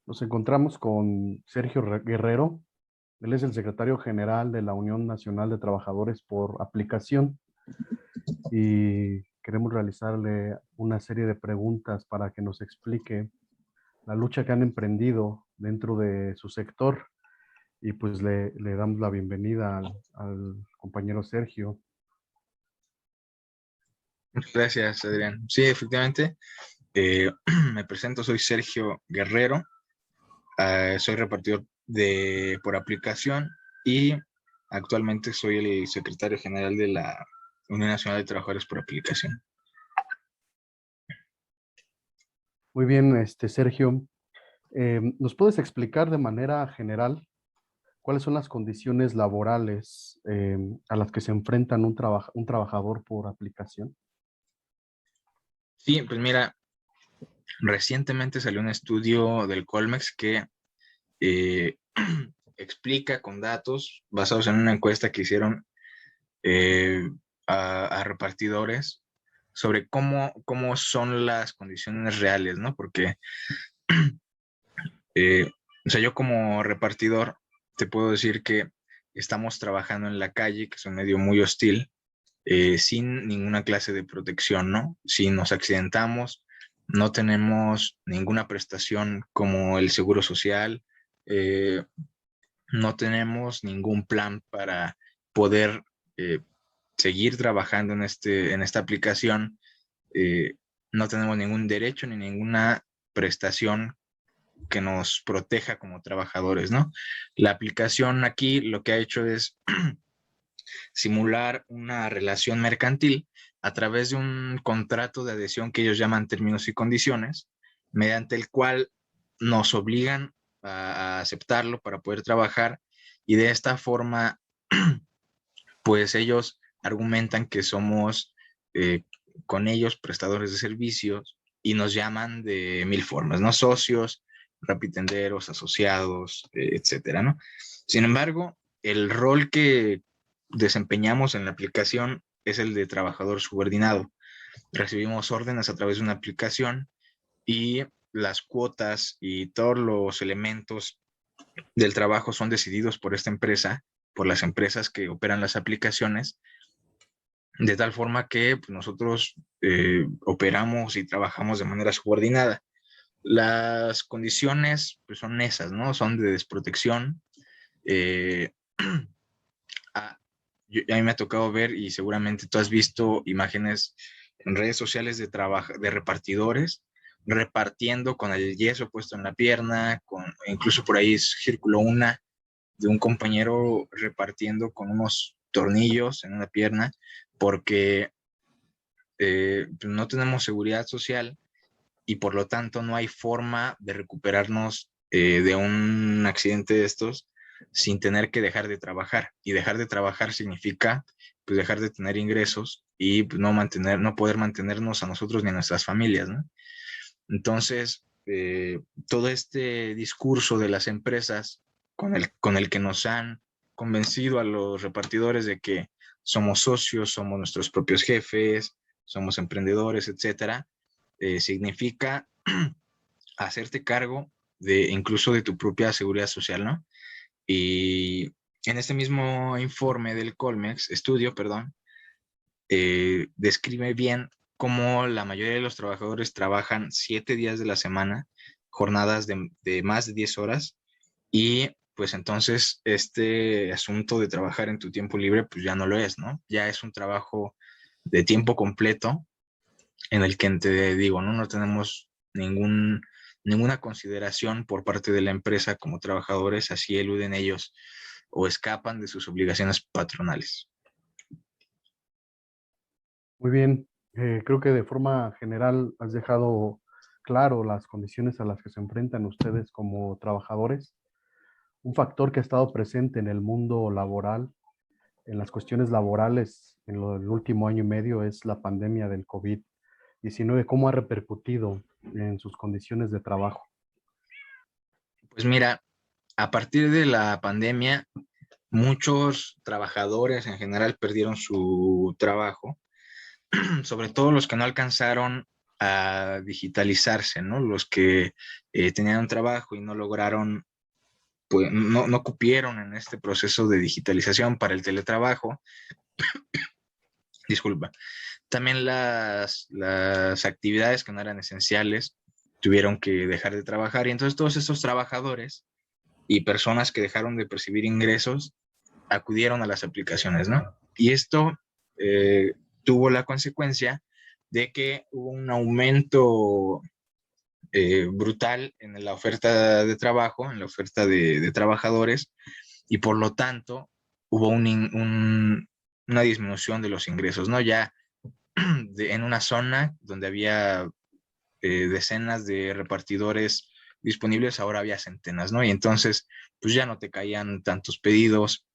Nos encontramos con Sergio Guerrero. Él es el secretario general de la Unión Nacional de Trabajadores por Aplicación y queremos realizarle una serie de preguntas para que nos explique la lucha que han emprendido dentro de su sector y pues le damos la bienvenida al compañero Sergio. Gracias, Adrián. Sí, efectivamente, eh, me presento, soy Sergio Guerrero, soy repartidor por aplicación y actualmente soy el secretario general de la Unión Nacional de Trabajadores por Aplicación. Muy bien, Sergio. ¿Nos puedes explicar de manera general cuáles son las condiciones laborales a las que se enfrentan un trabajador por aplicación? Sí, pues mira, recientemente salió un estudio del Colmex que eh, explica con datos basados en una encuesta que hicieron eh, a repartidores sobre cómo son las condiciones reales, ¿no? Porque, o sea, yo como repartidor te puedo decir que estamos trabajando en la calle, que es un medio muy hostil, sin ninguna clase de protección, ¿no? Si nos accidentamos, no tenemos ninguna prestación como el seguro social, eh, no tenemos ningún plan para poder eh, seguir trabajando en esta aplicación, eh, no tenemos ningún derecho ni ninguna prestación que nos proteja como trabajadores, ¿no? La aplicación aquí lo que ha hecho es simular una relación mercantil a través de un contrato de adhesión que ellos llaman términos y condiciones, mediante el cual nos obligan a aceptarlo para poder trabajar y de esta forma, pues ellos argumentan que somos eh, con ellos prestadores de servicios y nos llaman de mil formas, ¿no? Socios, rapitenderos, asociados, etcétera, ¿no? Sin embargo, el rol que desempeñamos en la aplicación es el de trabajador subordinado. Recibimos órdenes a través de una aplicación y las cuotas y todos los elementos del trabajo son decididos por esta empresa, por las empresas que operan las aplicaciones, de tal forma que pues, nosotros operamos y trabajamos de manera subordinada. Las condiciones pues, son esas, ¿no? Son de desprotección. Eh, a, a mí me ha tocado ver y seguramente tú has visto imágenes en redes sociales de repartidores repartiendo con el yeso puesto en la pierna, incluso por ahí circuló una de un compañero repartiendo con unos tornillos en una pierna porque no tenemos seguridad social y por lo tanto no hay forma de recuperarnos de un accidente de estos sin tener que dejar de trabajar. Y dejar de trabajar significa pues dejar de tener ingresos y pues, no poder mantenernos a nosotros ni a nuestras familias, ¿no? Entonces, todo este discurso de las empresas con el que nos han convencido a los repartidores de que somos socios, somos nuestros propios jefes, somos emprendedores, etcétera, significa hacerte cargo de incluso de tu propia seguridad social, ¿no? Y en este mismo informe del Colmex, estudio, perdón, describe bien cómo la mayoría de los trabajadores trabajan 7 días de la semana, jornadas de más de 10 horas, y pues entonces este asunto de trabajar en tu tiempo libre, pues ya no lo es, ¿no? Ya es un trabajo de tiempo completo en el que te digo, ¿no? No tenemos ninguna consideración por parte de la empresa como trabajadores, así eluden ellos o escapan de sus obligaciones patronales. Muy bien, creo que de forma general has dejado claro las condiciones a las que se enfrentan ustedes como trabajadores. Un factor que ha estado presente en el mundo laboral, en las cuestiones laborales en el último año y medio es la pandemia del COVID-19. ¿Cómo ha repercutido en sus condiciones de trabajo? Pues mira, a partir de la pandemia, muchos trabajadores en general perdieron su trabajo, sobre todo los que no alcanzaron a digitalizarse, ¿no? Los que tenían un trabajo y no lograron, pues no cupieron en este proceso de digitalización para el teletrabajo, disculpa. También las actividades que no eran esenciales tuvieron que dejar de trabajar y entonces todos estos trabajadores y personas que dejaron de percibir ingresos acudieron a las aplicaciones, ¿no? Y esto tuvo la consecuencia de que hubo un aumento brutal en la oferta de trabajo, en la oferta de trabajadores, y por lo tanto hubo una disminución de los ingresos, ¿no? Ya en una zona donde había decenas de repartidores disponibles, ahora había centenas, ¿no? Y entonces, pues ya no te caían tantos pedidos,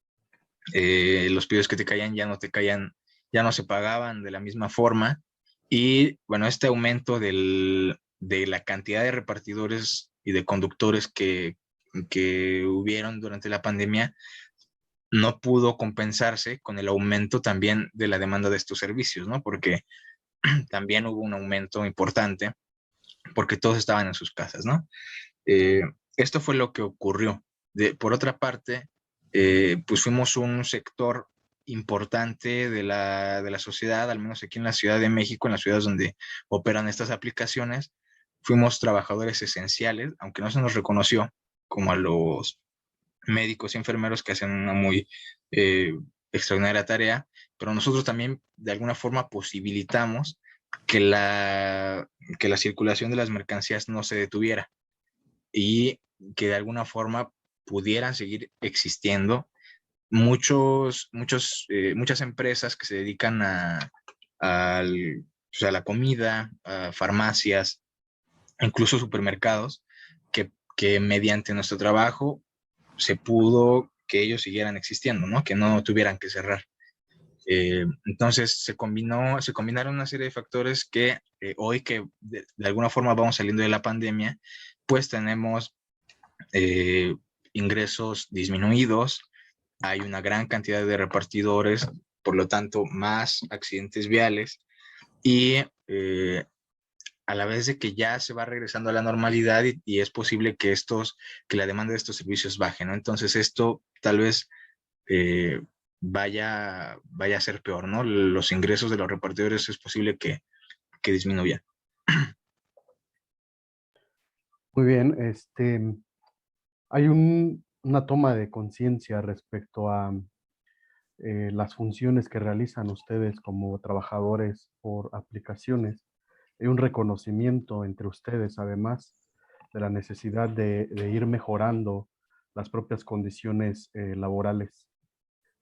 los pedidos que te caían ya no te caían, ya no se pagaban de la misma forma. Y bueno, este aumento de la cantidad de repartidores y de conductores que hubieron durante la pandemia no pudo compensarse con el aumento también de la demanda de estos servicios, ¿no? Porque también hubo un aumento importante porque todos estaban en sus casas, ¿no? Eh, Esto fue lo que ocurrió. Por otra parte, pues fuimos un sector importante de la sociedad, al menos aquí en la Ciudad de México, en las ciudades donde operan estas aplicaciones, fuimos trabajadores esenciales, aunque no se nos reconoció como a los médicos y enfermeros que hacen una muy eh, extraordinaria tarea, pero nosotros también de alguna forma posibilitamos que que la circulación de las mercancías no se detuviera y que de alguna forma pudieran seguir existiendo muchas empresas que se dedican pues, a la comida, a farmacias, incluso supermercados, que mediante nuestro trabajo se pudo que ellos siguieran existiendo, ¿no? Que no tuvieran que cerrar. Entonces se combinaron una serie de factores que hoy que de alguna forma vamos saliendo de la pandemia, pues tenemos eh, ingresos disminuidos, hay una gran cantidad de repartidores, por lo tanto, más accidentes viales y a la vez de que ya se va regresando a la normalidad y es posible que la demanda de estos servicios baje, ¿no? Entonces esto tal vez eh, vaya a ser peor, ¿no? Los ingresos de los repartidores es posible que disminuyan. Muy bien, hay una toma de conciencia respecto a las funciones que realizan ustedes como trabajadores por aplicaciones. Hay un reconocimiento entre ustedes, además, de la necesidad de ir mejorando las propias condiciones laborales.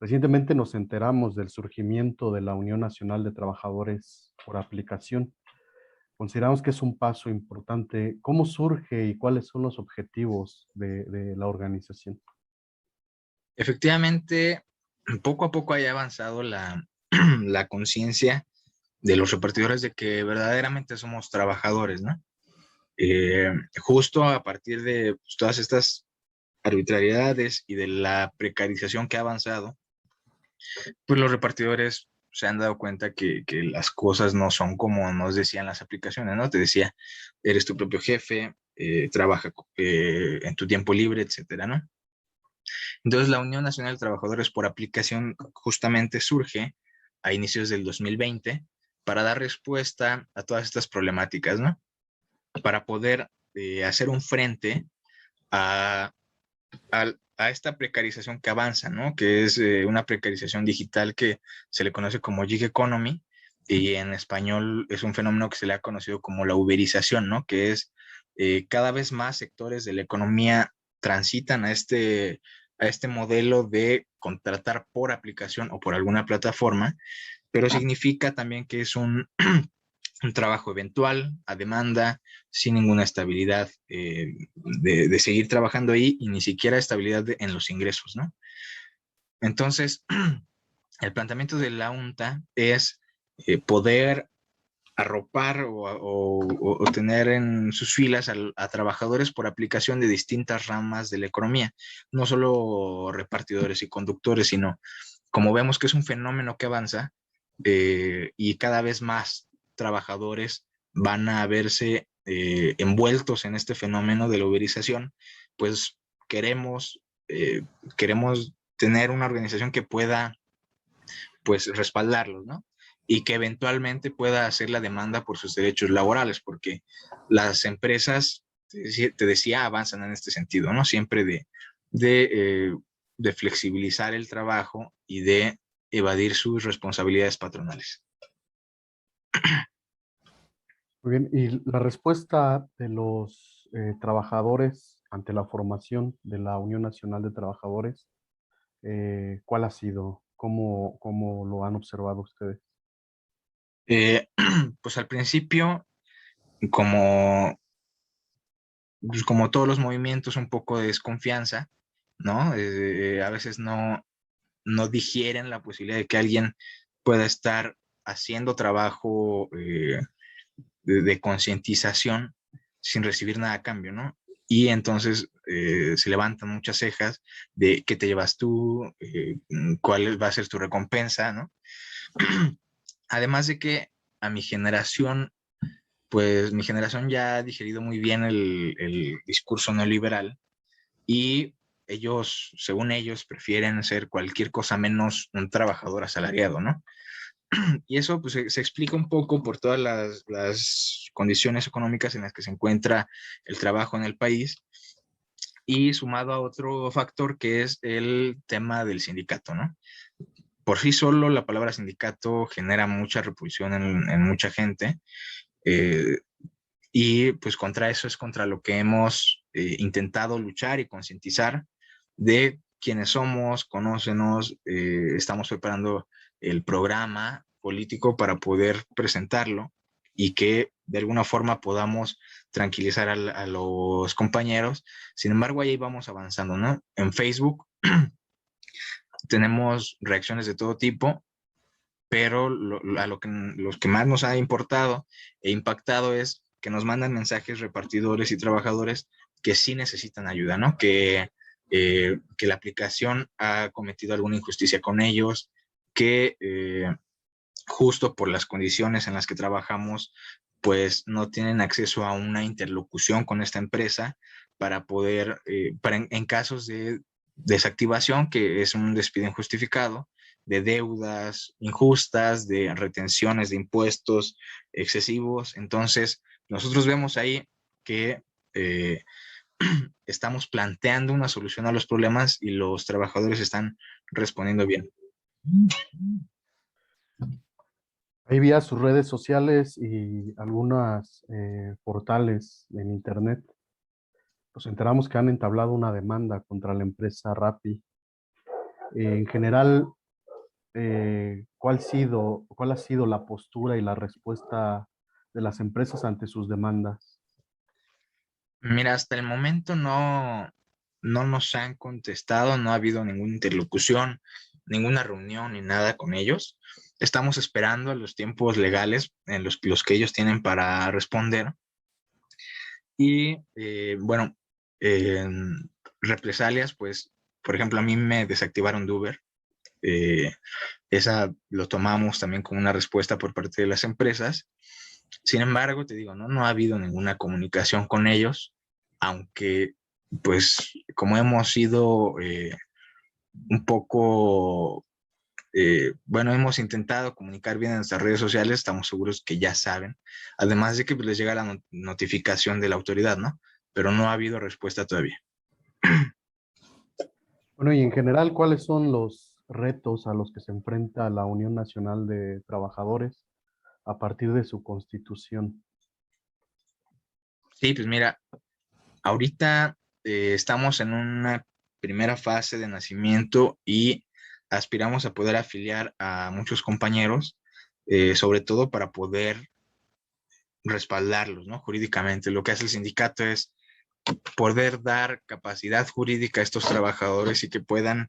Recientemente nos enteramos del surgimiento de la Unión Nacional de Trabajadores por Aplicación. Consideramos que es un paso importante. ¿Cómo surge y cuáles son los objetivos de la organización? Efectivamente, poco a poco haya avanzado la conciencia de los repartidores de que verdaderamente somos trabajadores, ¿no? Justo a partir de pues, todas estas arbitrariedades y de la precarización que ha avanzado, pues los repartidores se han dado cuenta que las cosas no son como nos decían las aplicaciones, ¿no? Te decía, eres tu propio jefe, trabaja en tu tiempo libre, etcétera, ¿no? Entonces, la Unión Nacional de Trabajadores por Aplicación justamente surge a inicios del 2020 para dar respuesta a todas estas problemáticas, ¿no? Para poder hacer un frente a, a esta precarización que avanza, ¿no? Que es una precarización digital que se le conoce como gig economy y en español es un fenómeno que se le ha conocido como la uberización, ¿no? Que es cada vez más sectores de la economía transitan a este modelo de contratar por aplicación o por alguna plataforma, pero significa también que es un trabajo eventual, a demanda, sin ninguna estabilidad de seguir trabajando ahí y ni siquiera estabilidad en los ingresos, ¿no? Entonces, el planteamiento de la UNTA es poder arropar o tener en sus filas a trabajadores por aplicación de distintas ramas de la economía, no solo repartidores y conductores, sino como vemos que es un fenómeno que avanza y cada vez más trabajadores van a verse envueltos en este fenómeno de la uberización, pues queremos, queremos tener una organización que pueda pues respaldarlos, ¿no? Y que eventualmente pueda hacer la demanda por sus derechos laborales, porque las empresas, te decía, avanzan en este sentido, ¿no? Siempre de, eh, de flexibilizar el trabajo y de evadir sus responsabilidades patronales. Muy bien, y la respuesta de los trabajadores ante la formación de la Unión Nacional de Trabajadores, ¿cuál ha sido? ¿Cómo lo han observado ustedes? Eh, pues al principio, como, pues como todos los movimientos, un poco de desconfianza, ¿no? A veces no digieren la posibilidad de que alguien pueda estar haciendo trabajo de concientización sin recibir nada a cambio, ¿no? Y entonces se levantan muchas cejas de qué te llevas tú, cuál va a ser tu recompensa, ¿no? Además de que a mi generación, pues mi generación ya ha digerido muy bien el discurso neoliberal y ellos, según ellos, prefieren ser cualquier cosa menos un trabajador asalariado, ¿no? Y eso pues, se explica un poco por todas las condiciones económicas en las que se encuentra el trabajo en el país y sumado a otro factor que es el tema del sindicato, ¿no? Por sí solo la palabra sindicato genera mucha repulsión en mucha gente eh, y pues contra eso es contra lo que hemos intentado luchar y concientizar de quiénes somos, conócenos, estamos preparando el programa político para poder presentarlo y que de alguna forma podamos tranquilizar a los compañeros. Sin embargo, ahí vamos avanzando, ¿no? En Facebook tenemos reacciones de todo tipo, pero los que más nos ha importado e impactado es que nos mandan mensajes repartidores y trabajadores que sí necesitan ayuda, ¿no? Que la aplicación ha cometido alguna injusticia con ellos, que justo por las condiciones en las que trabajamos, pues no tienen acceso a una interlocución con esta empresa para poder, en casos de desactivación, que es un despido injustificado, de deudas injustas, de retenciones de impuestos excesivos. Entonces, nosotros vemos ahí que eh, estamos planteando una solución a los problemas y los trabajadores están respondiendo bien. Ahí vía sus redes sociales y algunos portales en internet, nos enteramos que han entablado una demanda contra la empresa Rappi. En general, ¿cuál ha sido la postura y la respuesta de las empresas ante sus demandas? Mira, hasta el momento no nos han contestado, no ha habido ninguna interlocución, ninguna reunión ni nada con ellos. Estamos esperando los tiempos legales en los que ellos tienen para responder. Y bueno, en represalias, pues, por ejemplo, a mí me desactivaron de Uber. Eh, Esa lo tomamos también como una respuesta por parte de las empresas. Sin embargo, te digo, no ha habido ninguna comunicación con ellos, aunque, pues, como hemos sido un poco, bueno, hemos intentado comunicar bien en nuestras redes sociales, estamos seguros que ya saben, además de que pues, les llega la notificación de la autoridad, ¿no? Pero no ha habido respuesta todavía. Bueno, y en general, ¿cuáles son los retos a los que se enfrenta la Unión Nacional de Trabajadores a partir de su constitución? Sí, pues mira, ahorita estamos en una primera fase de nacimiento y aspiramos a poder afiliar a muchos compañeros, sobre todo para poder respaldarlos, ¿no? Jurídicamente. Lo que hace el sindicato es poder dar capacidad jurídica a estos trabajadores y que puedan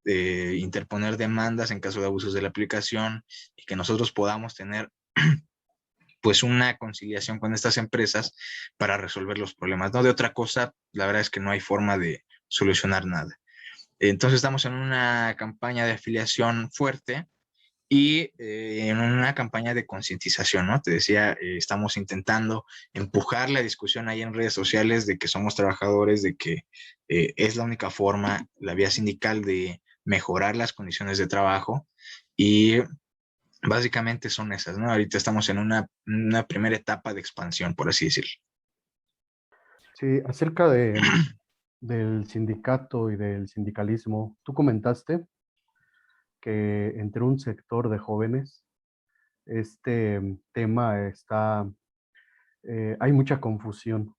interponer demandas en caso de abusos de la aplicación y que nosotros podamos tener pues una conciliación con estas empresas para resolver los problemas. No de otra cosa, la verdad es que no hay forma de solucionar nada. Entonces estamos en una campaña de afiliación fuerte y en una campaña de concientización, ¿no? Te decía, estamos intentando empujar la discusión ahí en redes sociales de que somos trabajadores, de que es la única forma, la vía sindical de mejorar las condiciones de trabajo y básicamente son esas, ¿no? Ahorita estamos en una primera etapa de expansión, por así decirlo. Sí, acerca del sindicato y del sindicalismo, tú comentaste que entre un sector de jóvenes este tema está, hay mucha confusión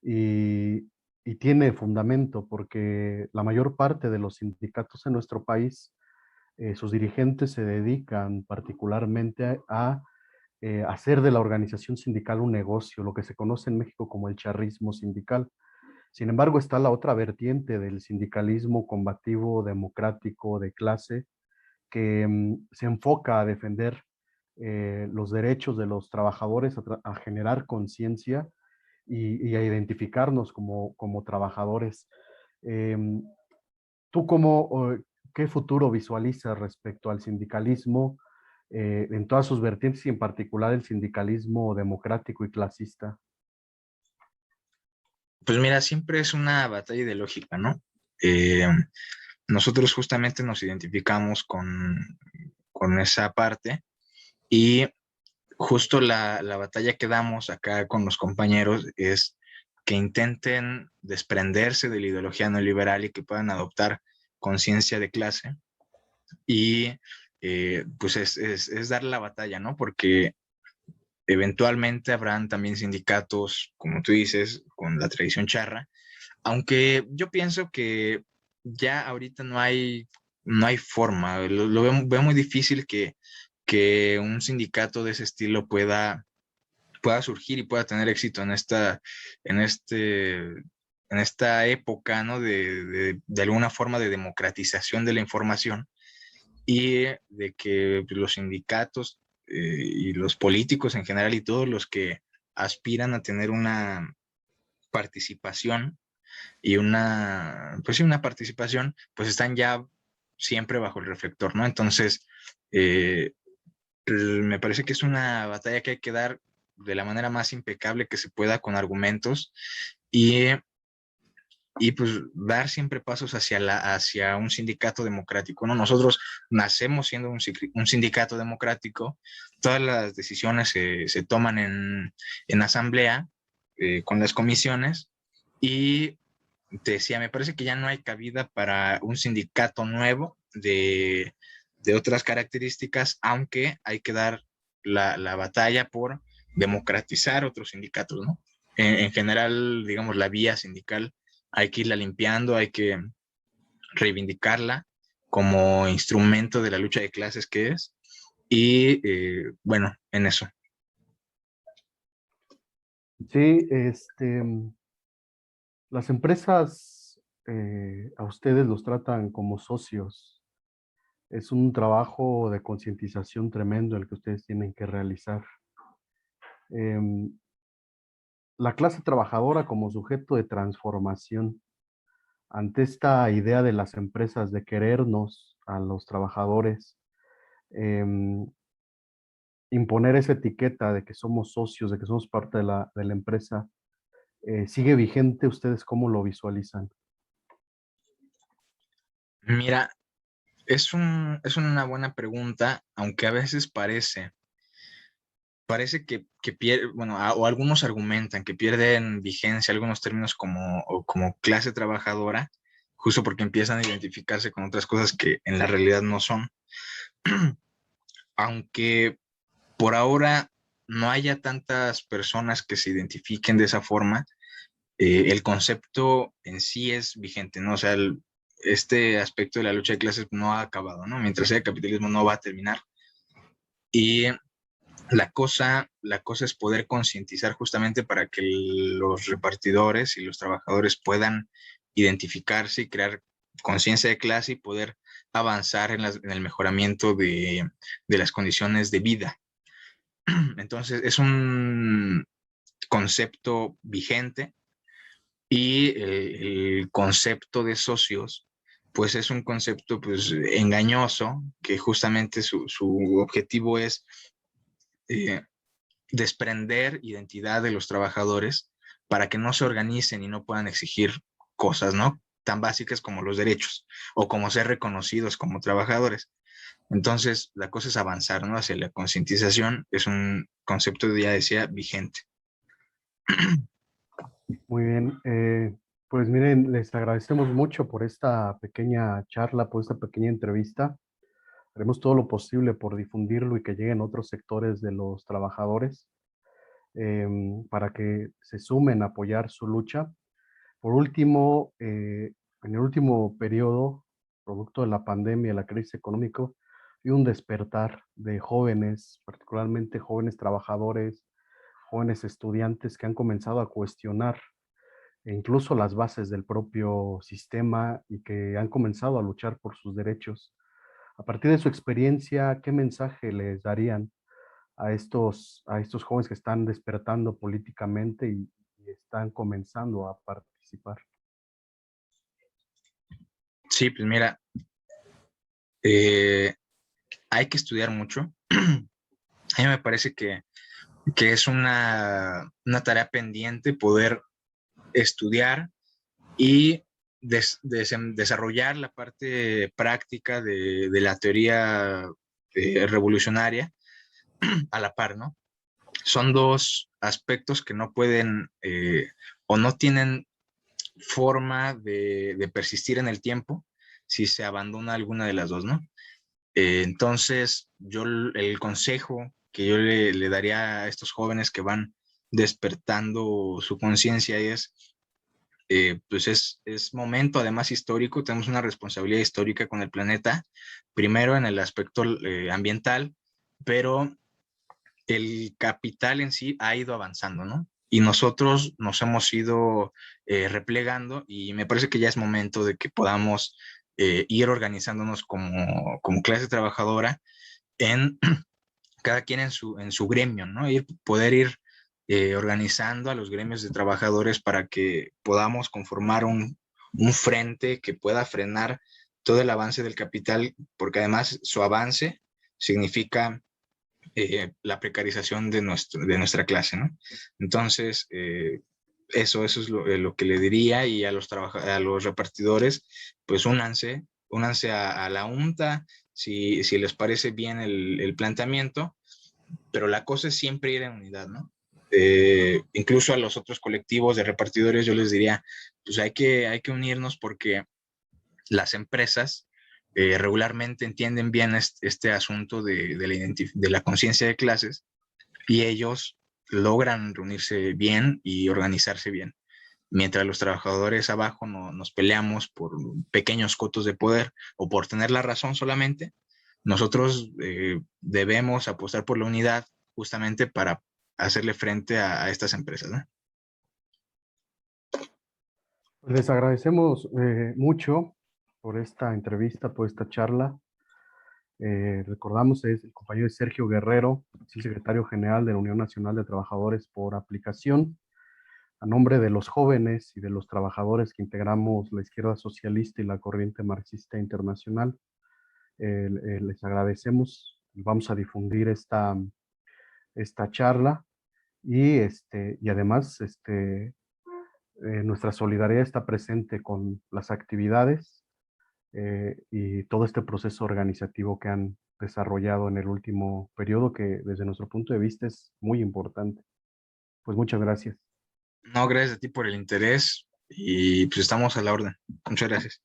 y, y tiene fundamento porque la mayor parte de los sindicatos en nuestro país, sus dirigentes se dedican particularmente a hacer de la organización sindical un negocio, lo que se conoce en México como el charrismo sindical. Sin embargo, está la otra vertiente del sindicalismo combativo, democrático, de clase, que se enfoca a defender los derechos de los trabajadores, a generar conciencia y a identificarnos como trabajadores. Em, ¿Tú qué futuro visualizas respecto al sindicalismo en todas sus vertientes y en particular el sindicalismo democrático y clasista? Pues mira, siempre es una batalla ideológica, ¿no? Eh, Nosotros justamente nos identificamos con esa parte y justo la batalla que damos acá con los compañeros es que intenten desprenderse de la ideología neoliberal y que puedan adoptar conciencia de clase y pues es dar la batalla, ¿no? Porque eventualmente habrán también sindicatos, como tú dices, con la tradición charra, aunque yo pienso que ya ahorita no hay forma, lo veo muy difícil que un sindicato de ese estilo pueda surgir y pueda tener éxito en este, en esta época, ¿no? De alguna forma de democratización de la información y de que los sindicatos y los políticos en general y todos los que aspiran a tener una participación y pues sí, una participación, pues están ya siempre bajo el reflector, ¿no? Entonces, eh, me parece que es una batalla que hay que dar de la manera más impecable que se pueda con argumentos y, y pues dar siempre pasos hacia un sindicato democrático, ¿no? Nosotros nacemos siendo un sindicato democrático, todas las decisiones se toman en asamblea con las comisiones y te decía, me parece que ya no hay cabida para un sindicato nuevo de otras características, aunque hay que dar la batalla por democratizar otros sindicatos, ¿no? En general, digamos, la vía sindical hay que irla limpiando, hay que reivindicarla como instrumento de la lucha de clases que es. Y bueno, en eso. Sí, las empresas a ustedes los tratan como socios. Es un trabajo de concientización tremendo el que ustedes tienen que realizar. Em, la clase trabajadora como sujeto de transformación ante esta idea de las empresas de querernos a los trabajadores, em, imponer esa etiqueta de que somos socios, de que somos parte de la empresa, ¿sigue vigente? ¿Ustedes cómo lo visualizan? Mira, es una buena pregunta, aunque a veces parece que pierde, bueno, o algunos argumentan que pierden vigencia algunos términos como clase trabajadora, justo porque empiezan a identificarse con otras cosas que en la realidad no son. Aunque por ahora no haya tantas personas que se identifiquen de esa forma, el concepto en sí es vigente, ¿no? O sea, este aspecto de la lucha de clases no ha acabado, ¿no? Mientras haya capitalismo no va a terminar. Y la cosa es poder concientizar justamente para que los repartidores y los trabajadores puedan identificarse y crear conciencia de clase y poder avanzar en el mejoramiento de las condiciones de vida. Entonces, es un concepto vigente y el concepto de socios pues es un concepto pues engañoso, que justamente su objetivo es eh, desprender identidad de los trabajadores para que no se organicen y no puedan exigir cosas, ¿no? Tan básicas como los derechos o como ser reconocidos como trabajadores. Entonces, la cosa es avanzar, ¿no? Hacia la concientización. Es un concepto, ya decía, vigente. Muy bien. Pues miren, les agradecemos mucho por esta pequeña charla, por esta pequeña entrevista. Haremos todo lo posible por difundirlo y que lleguen otros sectores de los trabajadores para que se sumen a apoyar su lucha. Por último, en el último periodo, producto de la pandemia y la crisis económica, hay un despertar de jóvenes, particularmente jóvenes trabajadores, jóvenes estudiantes que han comenzado a cuestionar incluso las bases del propio sistema y que han comenzado a luchar por sus derechos. A partir de su experiencia, ¿qué mensaje les darían a estos jóvenes que están despertando políticamente y están comenzando a participar? Sí, pues mira, hay que estudiar mucho. A mí me parece que es una tarea pendiente poder estudiar y desarrollar la parte práctica de la teoría revolucionaria a la par, ¿no? Son dos aspectos que no pueden o no tienen forma de persistir en el tiempo si se abandona alguna de las dos, ¿no? Entonces, el consejo que yo le daría a estos jóvenes que van despertando su conciencia es, pues es momento además histórico, tenemos una responsabilidad histórica con el planeta, primero en el aspecto ambiental, pero el capital en sí ha ido avanzando, ¿no? Y nosotros nos hemos ido replegando y me parece que ya es momento de que podamos ir organizándonos como clase trabajadora en cada quien en su gremio, ¿no? Poder ir organizando a los gremios de trabajadores para que podamos conformar un frente que pueda frenar todo el avance del capital, porque además su avance significa la precarización de nuestra clase, ¿no? Entonces, eso es lo que le diría y a a los repartidores, pues únanse a la UNTA si les parece bien el planteamiento, pero la cosa es siempre ir en unidad, ¿no? Incluso a los otros colectivos de repartidores yo les diría, pues hay que unirnos porque las empresas regularmente entienden bien este asunto de la conciencia de clases y ellos logran reunirse bien y organizarse bien. Mientras los trabajadores abajo nos peleamos por pequeños cotos de poder o por tener la razón solamente, nosotros debemos apostar por la unidad justamente para hacerle frente a estas empresas, ¿no? Les agradecemos mucho por esta entrevista, por esta charla. Recordamos, es el compañero Sergio Guerrero, sí, secretario general de la Unión Nacional de Trabajadores por Aplicación. A nombre de los jóvenes y de los trabajadores que integramos la izquierda socialista y la corriente marxista internacional, les agradecemos. Vamos a difundir esta charla y además nuestra solidaridad está presente con las actividades y todo este proceso organizativo que han desarrollado en el último periodo, que desde nuestro punto de vista es muy importante. Pues muchas gracias. No, gracias a ti por el interés y pues estamos a la orden. Muchas gracias.